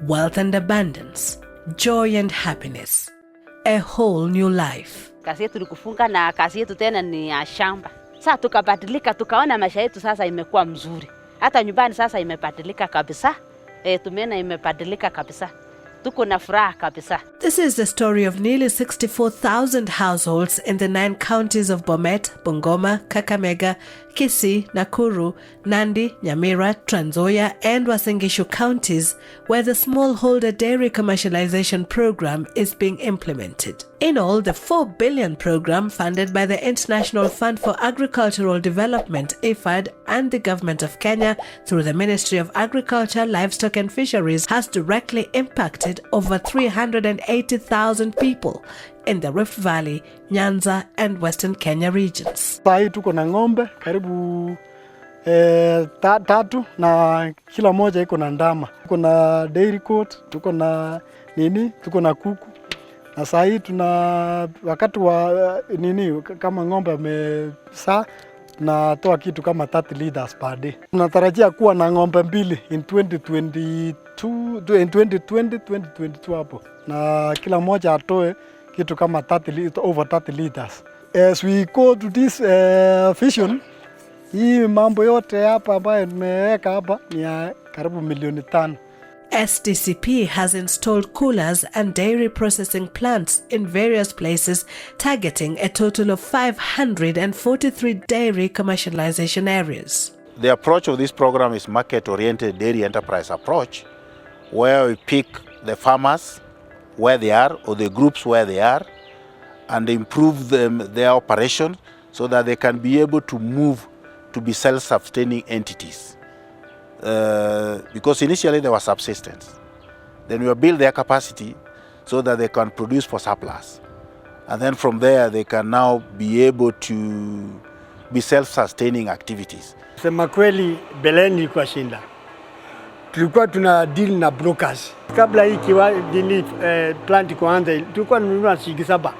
wealth and abundance, joy and happiness, a whole new life. Kazi yetu ni kufunga na kazi yetu tena ni ya shamba. Sasa tukabadilika, tukaona maisha yetu sasa imekuwa mzuri. Hata nyumbani sasa imebadilika kabisa. Tumeona imebadilika kabisa. Tuko na furaha kabisa. This is the story of nearly 64,000 households in the 9 counties of Bomet, Bungoma, Kakamega, Kisii, Nakuru, Nandi, Nyamira, Trans Nzoia and Uasin Gishu counties where the smallholder dairy commercialization program is being implemented. In all, the 4 billion program funded by the International Fund for Agricultural Development (IFAD) and the Government of Kenya through the Ministry of Agriculture, Livestock and Fisheries has directly impacted over 380,000 people in the Rift Valley, Nyanza and Western Kenya regions. Sai tuko na ng'ombe karibu tatu na kila moja iko na ndama. Tuko na dairy court, tuko na kuku. Na sai tuna wakati wa kama ng'ombe amesa tunatoa kitu kama 30 liters per day. Tunatarajia kuwa na ng'ombe mbili in 2022 hapo. Na kila moja atoe kitu kama over 30 liters. As we go to this vision, hii mambo yote hapa ambayo nimeweka hapa ni karibu milioni 5. SDCP has installed coolers and dairy processing plants in various places, targeting a total of 543 dairy commercialization areas. The approach of this program is market-oriented dairy enterprise approach, where we pick the farmers where they are or the groups where they are and improve their operation so that they can be able to move to be self-sustaining entities. Because initially they were subsistence. Then we build their capacity so that they can produce for surplus. And then from there they can now be able to be self-sustaining activities. Sema kweli beleni kwa shinda. Tulikuwa tuna deal na brokers. Kabla hii plant kuanza tulikuwa tununua shilingi 7.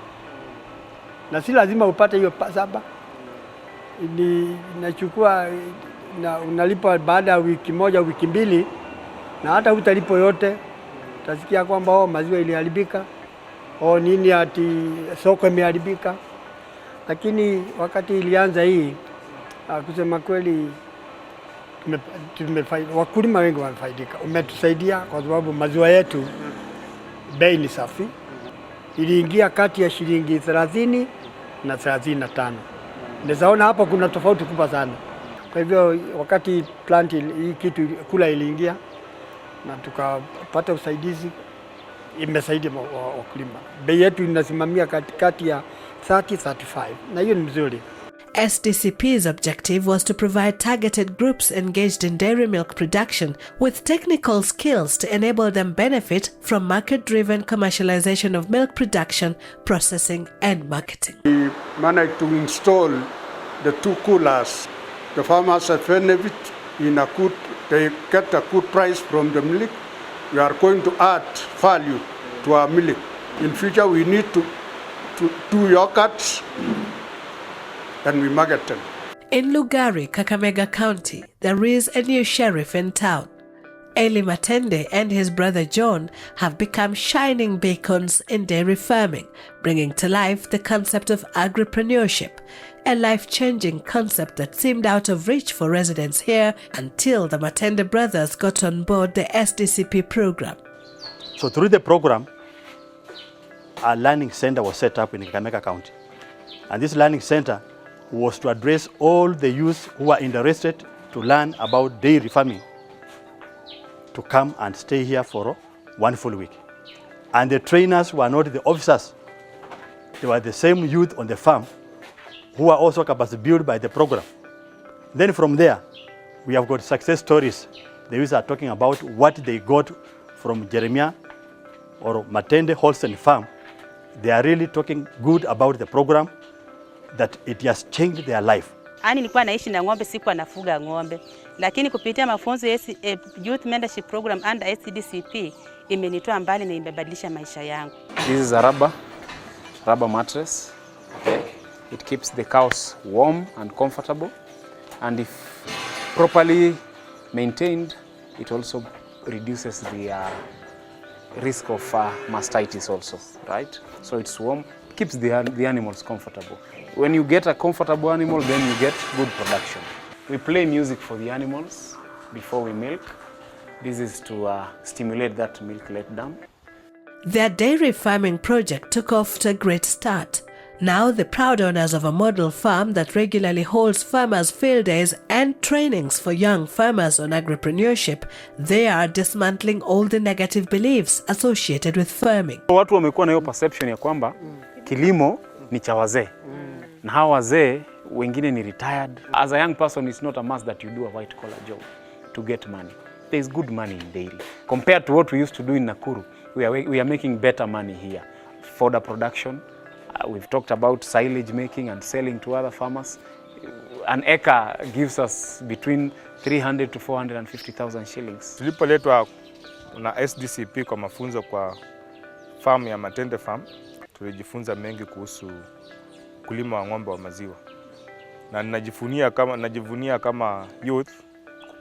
Na si lazima upate hiyo 7. Inachukua na unalipa baada ya wiki moja wiki mbili, na hata utalipo yote utasikia kwamba maziwa iliharibika nini ati soko imeharibika. Lakini wakati ilianza hii kusema kweli wakulima wengi wamefaidika. Umetusaidia kwa sababu maziwa yetu bei ni safi. Iliingia kati ya shilingi 30 na 35. Ndezaona hapa kuna tofauti kubwa sana. Kwa hivyo wakati plant hii kitu kula iliingia na tukapata usaidizi, imesaidia wakulima. Bei yetu inasimamia kati ya 30-35 na hiyo ni mzuri. SDCP's objective was to provide targeted groups engaged in dairy milk production with technical skills to enable them benefit from market-driven commercialization of milk production, processing and marketing. We managed to install the 2 coolers. The farmers have benefit they get a good price from the milk. We are going to add value to our milk. In future we need to do yogurts and we market them. In Lugari, Kakamega County, there is a new sheriff in town. Eli Matende and his brother John have become shining beacons in dairy farming, bringing to life the concept of agripreneurship, a life-changing concept that seemed out of reach for residents here until the Matende brothers got on board the SDCP program. So through the program, a learning center was set up in Kakamega County. And this learning center was to address all the youth who are interested to learn about dairy farming to come and stay here for 1 full week. And the trainers were not the officers. They were the same youth on the farm who are also capacity built by the program. Then from there, we have got success stories. The youth are talking about what they got from Jeremiah or Matende Holstein farm. They are really talking good about the program, that it has changed their life. Nilikuwa naishi na ng'ombe, sikuwa nafuga ng'ombe. Lakini kupitia mafunzo ya Youth Mentorship Program under SDCP imenitoa mbali na imebadilisha maisha yangu. This is a rubber mattress. Okay. It keeps the cows warm and comfortable, and if properly maintained, it also reduces the risk of mastitis also, right? So it's warm, keeps the animals comfortable. When you get a comfortable animal, then you get good production. We play music for the animals before we milk. This is to stimulate that milk letdown. Their dairy farming project took off to a great start. Now the proud owners of a model farm that regularly holds farmers' field days and trainings for young farmers on agripreneurship, they are dismantling all the negative beliefs associated with farming. Watu wamekuwa na hiyo perception ya kwamba kilimo ni cha wazee. Na hawa wazee wengine ni retired. As a young person, it's not a must that you do a white collar job to get money. There is good money in dairy. Compared to what we used to do in Nakuru, we are making better money here. Fodder production, we've talked about silage making and selling to other farmers. An acre gives us between 300 to 450,000 shillings. Tulipoletwa na SDCP kwa mafunzo kwa farm ya Matende Farm, tulijifunza mengi kuhusu kulima wa ng'ombe wa maziwa. Na najivunia kama youth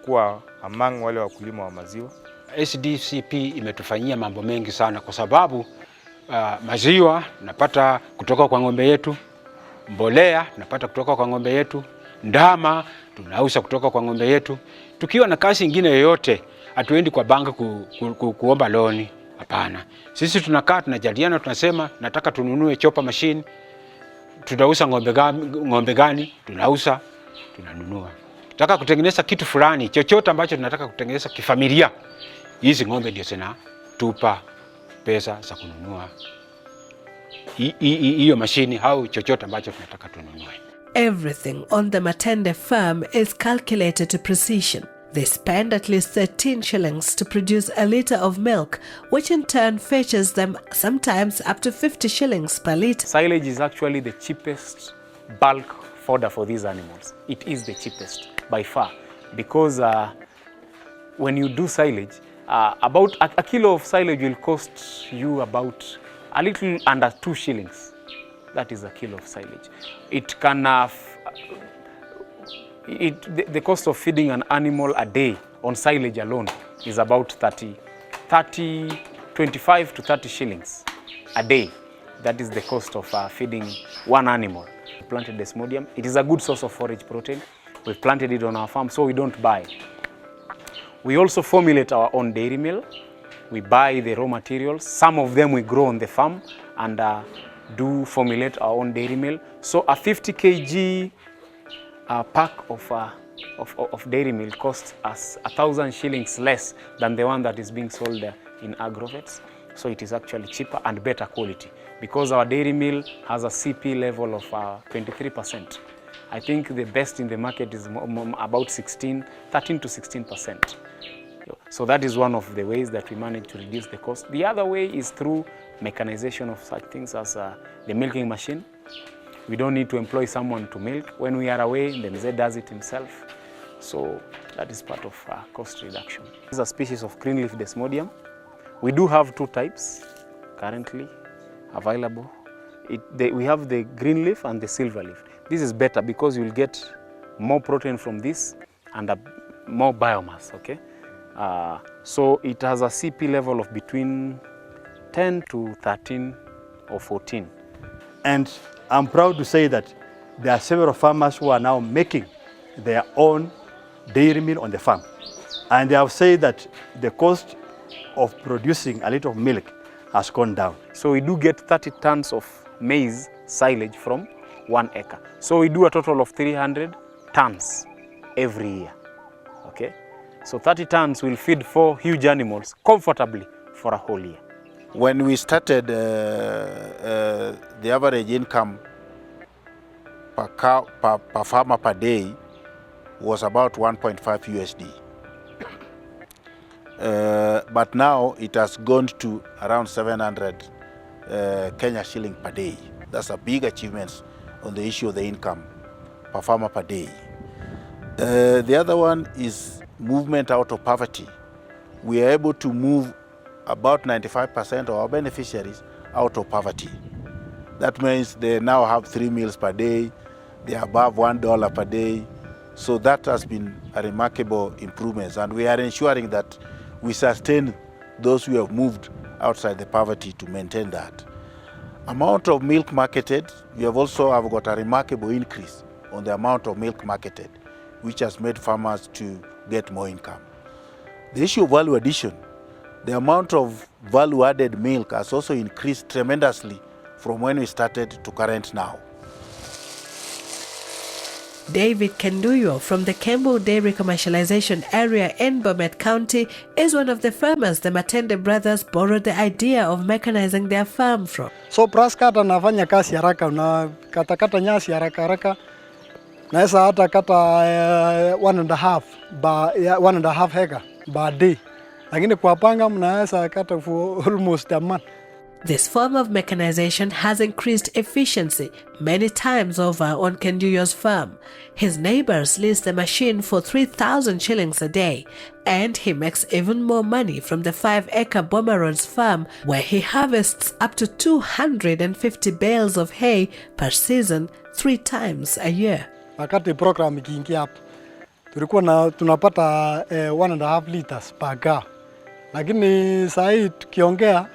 kuwa among wale wakulima wa maziwa. SDCP imetufanyia mambo mengi sana kwa sababu maziwa napata kutoka kwa ng'ombe yetu, mbolea napata kutoka kwa ng'ombe yetu, ndama tunauza kutoka kwa ng'ombe yetu. Tukiwa na kazi nyingine yoyote, hatuendi kwa banka kuomba loan, hapana. Sisi tunakaa tunajadiliana, tunasema nataka tununue chopper machine, tunauza ng'ombe gani, tunauza, tunanunua. Tunataka kutengeneza kitu fulani, chochote ambacho tunataka kutengeneza kifamilia, hizi ng'ombe ndio zinatupa pesa za kununua hiyo mashini au chochote ambacho tunataka tununue. Everything on the Matende farm is calculated to precision. They spend at least 13 shillings to produce a litre of milk, which in turn fetches them sometimes up to 50 shillings per litre. Silage is actually the cheapest bulk fodder for these animals. It is the cheapest by far because when you do silage, about a kilo of silage will cost you about a little under 2 shillings. That is a kilo of silage. It can the cost of feeding an animal a day on silage alone is about 25 to 30 shillings a day. That is the cost of feeding one animal. We planted desmodium. It is a good source of forage protein. We've planted it on our farm, so we don't buy. We also formulate our own dairy meal. We buy the raw materials. Some of them we grow on the farm and do formulate our own dairy meal. So a 50 kg pack of dairy meal costs us 1,000 shillings less than the one that is being sold in agrovets. So it is actually cheaper and better quality because our dairy meal has a CP level of 23%. I think the best in the market is about 13 to 16%. So that is one of the ways that we manage to reduce the cost. The other way is through mechanization of such things as the milking machine. We don't need to employ someone to milk. When we are away, the mzee does it himself. So that is part of cost reduction. This is a species of green leaf desmodium. We do have 2 types currently available. We have the green leaf and the silver leaf. This is better because you will get more protein from this and more biomass, okay? So it has a CP level of between 10 to 13 or 14. And I'm proud to say that there are several farmers who are now making their own dairy meal on the farm. And they have said that the cost of producing a liter of milk has gone down. So we do get 30 tons of maize silage from 1 acre. So we do a total of 300 tons every year, okay? So 30 tons will feed 4 huge animals comfortably for a whole year. When we started, the average income per farmer per day was about 1.5 USD. But now it has gone to around 700 Kenya shilling per day. That's a big achievement on the issue of the income per farmer per day. The other one is movement out of poverty. We are able to move about 95% of our beneficiaries out of poverty. That means they now have 3 meals per day, they are above $1 per day. So that has been a remarkable improvement, and we are ensuring that we sustain those who have moved outside the poverty to maintain that. Amount of milk marketed, we have got a remarkable increase on the amount of milk marketed, which has made farmers to get more income. The issue of value addition, the amount of value-added milk has also increased tremendously from when we started to current now. David Kenduyo from the Kembu Dairy Commercialization Area in Bomet County is one of the farmers the Matende brothers borrowed the idea of mechanizing their farm from. So grass cutter nafanya kazi haraka, unakatakata nyasi haraka. Naweza hata kata 1.5 hectare per day. Lakini kwa panga mnaweza kata for almost a month. This form of mechanization has increased efficiency many times over on Kenduyo's farm. His neighbors lease the machine for 3,000 shillings a day, and he makes even more money from the 5-acre Bomarod's farm, where he harvests up to 250 bales of hay per season 3 times a year. Wakati program ikiingia hapo, tulikuwa tunapata 1.5 liters per cow. Lakini saa hii tukiongea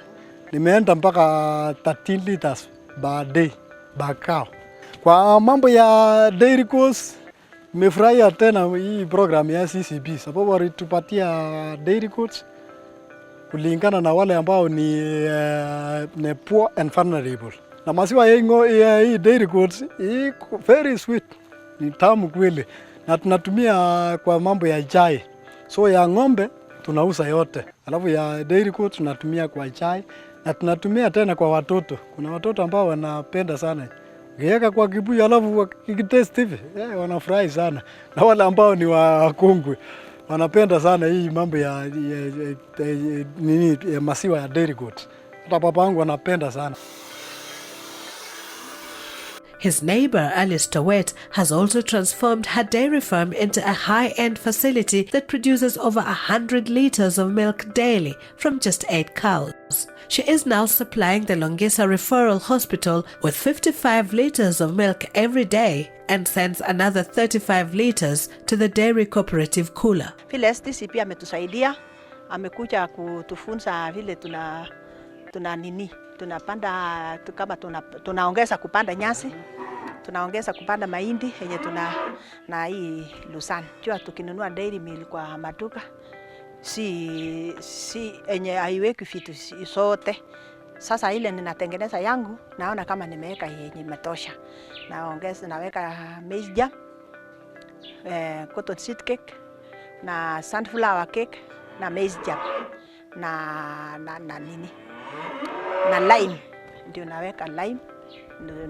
nimeenda mpaka 13 liters per day per cow. Kwa mambo ya dairy costs, nimefurahia tena hii program ya SDCP sababu walitupatia dairy costs kulingana na wale ambao ni poor and vulnerable. Na maziwa hii dairy costs very sweet, ni tamu kweli, na tunatumia kwa mambo ya chai. So ya ng'ombe tunauza yote, alafu ya dairy costs tunatumia kwa chai, na tunatumia tena kwa watoto. Kuna watoto ambao wanapenda sana. Ukiweka kwa kibuyu alafu wakitest hivi, wanafurahi sana. Na wale ambao ni wakongwe wanapenda sana hii mambo ya maziwa ya dairy costs. Hata papa wangu wanapenda sana. His neighbor, Alice Towet, has also transformed her dairy farm into a high-end facility that produces over 100 liters of milk daily from just 8 cows. She is now supplying the Longisa Referral Hospital with 55 liters of milk every day and sends another 35 liters to the dairy cooperative cooler. Vile SDCP ametusaidia, amekuja kutufunza vile tunapanda kama tunaongeza kupanda nyasi, tunaongeza kupanda mahindi yenye na hii Lusan. Jua tukinunua dairy meal kwa maduka si yenye haiweki vitu sote. Sasa ile ninatengeneza yangu, naona kama nimeweka yenye imetosha. Naongeza, naweka maize jam, cotton seed cake na sunflower cake na maize jam na lime, ndio naweka lime, ndio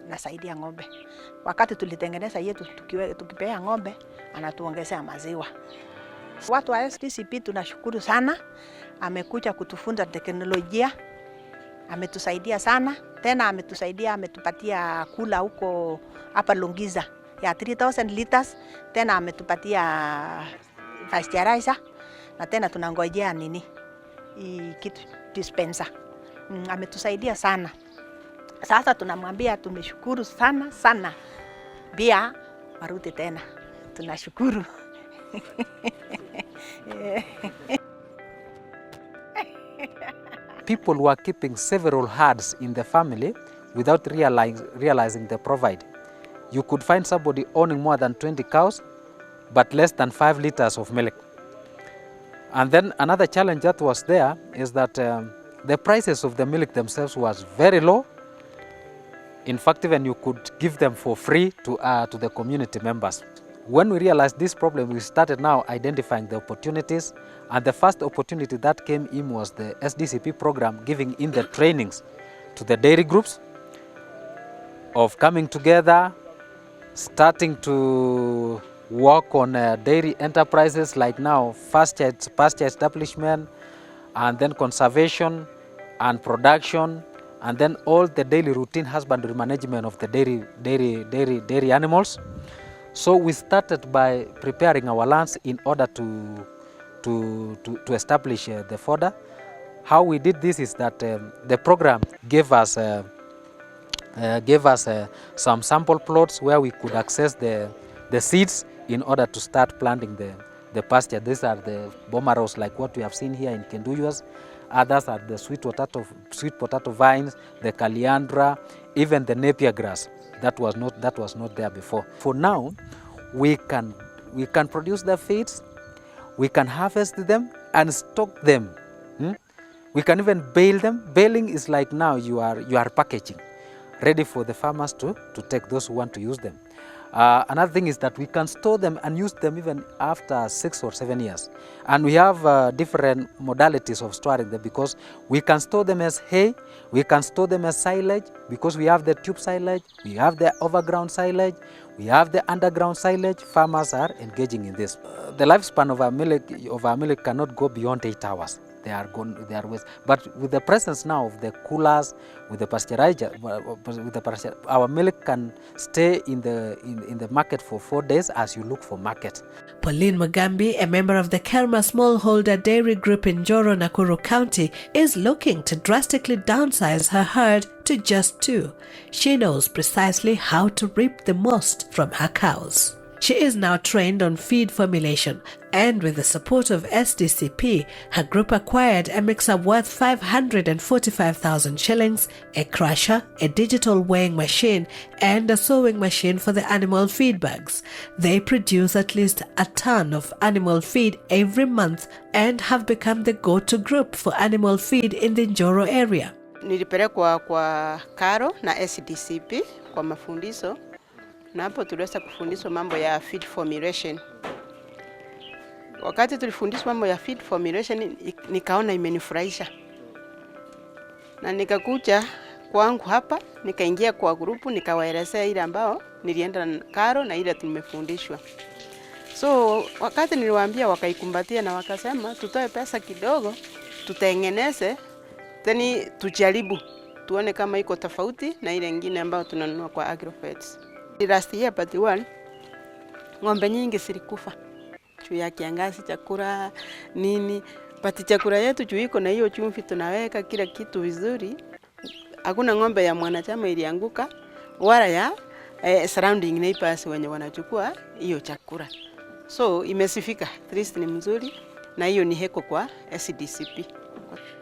nasaidia ng'ombe. Wakati tulitengeneza yetu tukipea ng'ombe, anatuongezea maziwa. Watu wa SDCP tunashukuru sana, amekuja kutufunza teknolojia, ametusaidia sana. Tena ametupatia kula huko hapa Longiza ya 3000 liters, tena ametupatia pasteurizer, na tena tunangojea kitu dispenser. Ametusaidia sana. Sasa tunamwambia tumeshukuru sana sana. Bia marudi tena. Tunashukuru. People were keeping several herds in the family without realizing the provide. You could find somebody owning more than 20 cows, but less than 5 liters of milk. And then another challenge that was there is that the prices of the milk themselves was very low. In fact, even you could give them for free to the community members. When we realized this problem, we started now identifying the opportunities, and the first opportunity that came in was the SDCP program, giving in the trainings to the dairy groups of coming together, starting to work on dairy enterprises like now pasture establishment, and then conservation and production, and then all the daily routine husbandry management of the dairy animals. So we started by preparing our lands in order to establish the fodder. How we did this is that the program gave us some sample plots where we could access the seeds in order to start planting the pasture. These are the bomaros like what we have seen here in Kenduyos. Others are the sweet potato vines, the caliandra, even the napier grass. That was not there before. For now, we can produce the feeds, we can harvest them and stock them. We can even bale them. Baling is like now you are packaging, ready for the farmers to take, those who want to use them. Another thing is that we can store them and use them even after 6 or 7 years. And we have different modalities of storing them, because we can store them as hay, we can store them as silage, because we have the tube silage, we have the overground silage, we have the underground silage. Farmers are engaging in this. The lifespan of our milk cannot go beyond 8 hours. They are waste. But with the presence now of the coolers, with the pasteurizer, our milk can stay in the market for 4 days as you look for market. Pauline Mugambi, a member of the Kelma Smallholder Dairy Group in Njoro, Nakuru County, is looking to drastically downsize her herd to just 2. She knows precisely how to reap the most from her cows. She is now trained on feed formulation, and with the support of SDCP, her group acquired a mixer worth 545,000 shillings, a crusher, a digital weighing machine, and a sewing machine for the animal feed bags. They produce at least a ton of animal feed every month and have become the go-to group for animal feed in the Njoro area. Nilipelekwa kwa Karo na SDCP kwa mafundisho. Na hapo tuliweza kufundishwa mambo ya feed formulation. Wakati tulifundishwa mambo ya feed formulation, nikaona imenifurahisha. Na nikakuja kwangu hapa, nikaingia kwa grupu, nikawaelezea ile ambao nilienda na Karo na ile tumefundishwa. So wakati niliwaambia, wakaikumbatia na wakasema tutoe pesa kidogo, tutengeneze, tena tujaribu tuone kama iko tofauti na ile nyingine ambayo tunanunua kwa Agrofeds. Last year but one, ng'ombe nyingi zilikufa juu ya kiangazi, chakula nini, but chakula yetu juu iko na hiyo chumvi, tunaweka kila kitu vizuri. Hakuna ng'ombe ya mwanachama ilianguka wala ya surrounding neighbors wenye wanachukua hiyo chakula. So imesifika, at least ni mzuri, na hiyo ni heko kwa SDCP.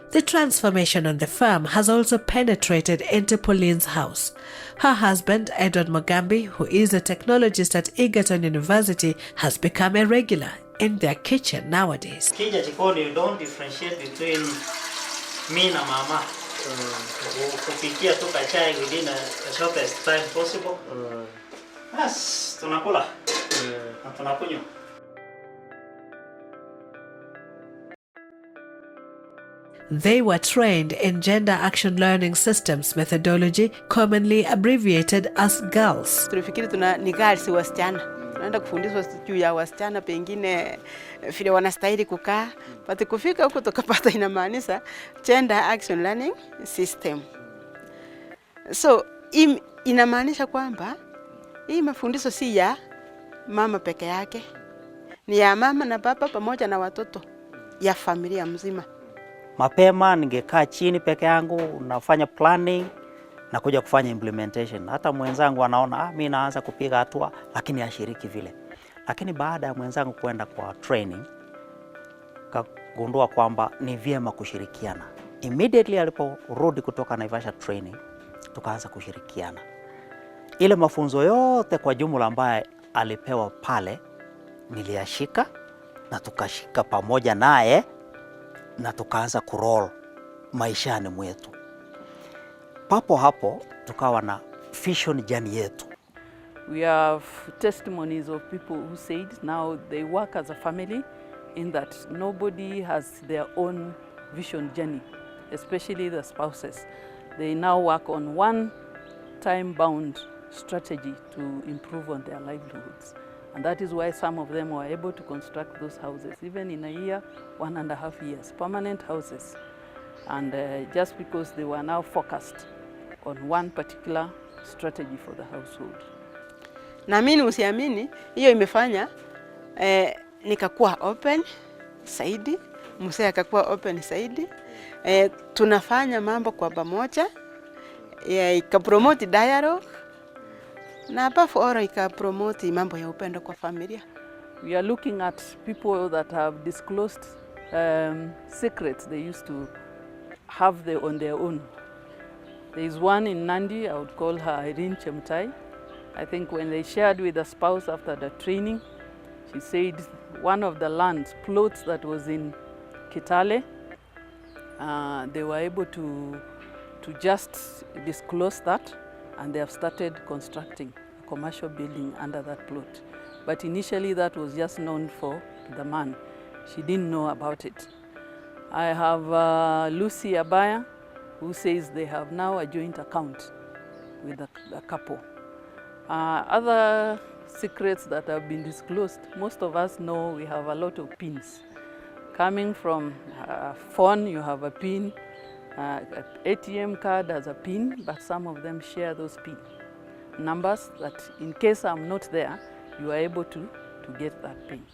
The transformation on the farm has also penetrated into Pauline's house. Her husband, Edward Mugambi, who is a technologist at Egerton University, has become a regular in their kitchen nowadays. Kija jikoni, you don't differentiate between me na mama. Kupikia tu kachai within the shortest time possible. Yes, tunakula. Na tunakunywa. They were trained in Gender Action Learning Systems methodology, commonly abbreviated as GALS. Tulifikiri ni girls wasichana. Tunaenda kufundishwa juu ya wasichana, pengine vile wanastahili kukaa. But kufika huko tukapata inamaanisha Gender Action Learning System. So inamaanisha kwamba hii mafundisho si ya mama peke yake. Ni ya mama na baba pamoja na watoto, ya familia mzima. Mapema ningekaa chini peke yangu, nafanya planning na kuja kufanya implementation. Hata mwenzangu anaona mimi naanza kupiga hatua, lakini ashiriki vile. Lakini baada ya mwenzangu kwenda kwa training, kagundua kwamba ni vyema kushirikiana. Immediately aliporudi kutoka Naivasha training, tukaanza kushirikiana. Ile mafunzo yote kwa jumla ambaye alipewa pale niliyashika, na tukashika pamoja naye na tukaanza kuroll maishani mwetu. Papo hapo tukawa na vision journey yetu. We have testimonies of people who said now they work as a family, in that nobody has their own vision journey, especially the spouses. They now work on one time-bound strategy to improve on their livelihoods. And that is why some of them were able to construct those houses, even in a year, 1.5 years, permanent houses. And just because they were now focused on one particular strategy for the household. Naamini usiamini, hiyo imefanya nikakuwa open zaidi, mzee akakuwa open zaidi. Tunafanya mambo kwa pamoja, ikapromote dialogue, na above all ikapromote mambo ya upendo kwa familia. We are looking at people that have disclosed secrets they used to have on their own. There is one in Nandi, I would call her Irene Chemtai. I think when they shared with the spouse after the training, she said one of the lands, plots that was in Kitale, they were able to just disclose that, and they have started constructing a commercial building under that plot. But initially that was just known for the man. She didn't know about it. I have Lucy Abaya, who says they have now a joint account with the couple. Other secrets that have been disclosed, most of us know we have a lot of pins. Coming from phone, you have a pin, ATM card has a pin, but some of them share those pin numbers that in case I'm not there, you are able to get that pin.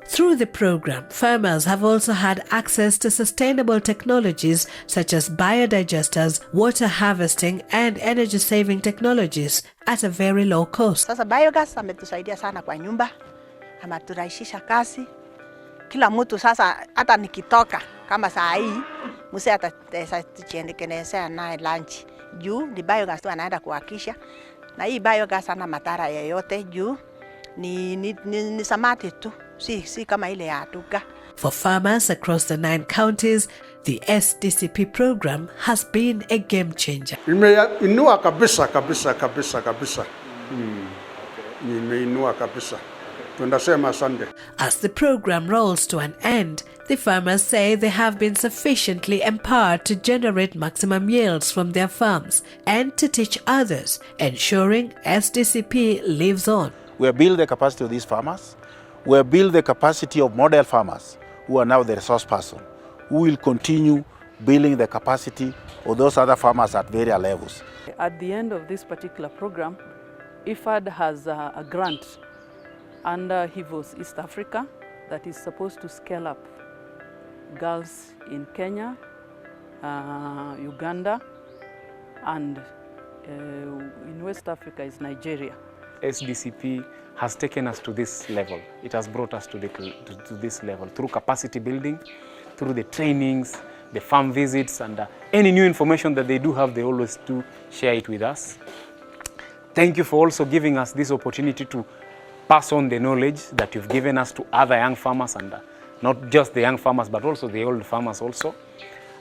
Through the program, farmers have also had access to sustainable technologies such as biodigesters, water harvesting and energy-saving technologies at a very low cost. Sasa biogas ametusaidia sana kwa nyumba, amaturahisisha kazi. Kila mtu sasa hata nikitoka kama saa hii, mse atatuchendekenezea naye lunch. Juu ni biogas tu anaenda kuhakisha. Na hii biogas ana madhara yoyote juu ni samati tu. Si kama ile ya duka. For farmers across the 9 counties, the SDCP program has been a game changer. Imeinua kabisa. Imeinua kabisa. Tunasema asante. As the program rolls to an end, the farmers say they have been sufficiently empowered to generate maximum yields from their farms and to teach others, ensuring SDCP lives on. We have built the capacity of these farmers. We have built the capacity of model farmers who are now the resource person, who will continue building the capacity of those other farmers at various levels. At the end of this particular program, IFAD has a grant under HIVOS East Africa that is supposed to scale up girls in Kenya, Uganda, and in West Africa is Nigeria. SDCP has taken us to this level. It has brought us to this level through capacity building, through the trainings, the farm visits, and any new information that they do have, they always do share it with us. Thank you for also giving us this opportunity to pass on the knowledge that you've given us to other young farmers, and not just the young farmers, but also the old farmers also.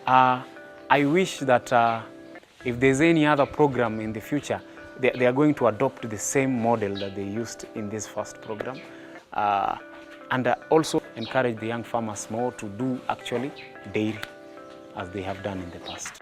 I wish that if there's any other program in the future, they are going to adopt the same model that they used in this first program, and also encourage the young farmers more to do actually dairy as they have done in the past.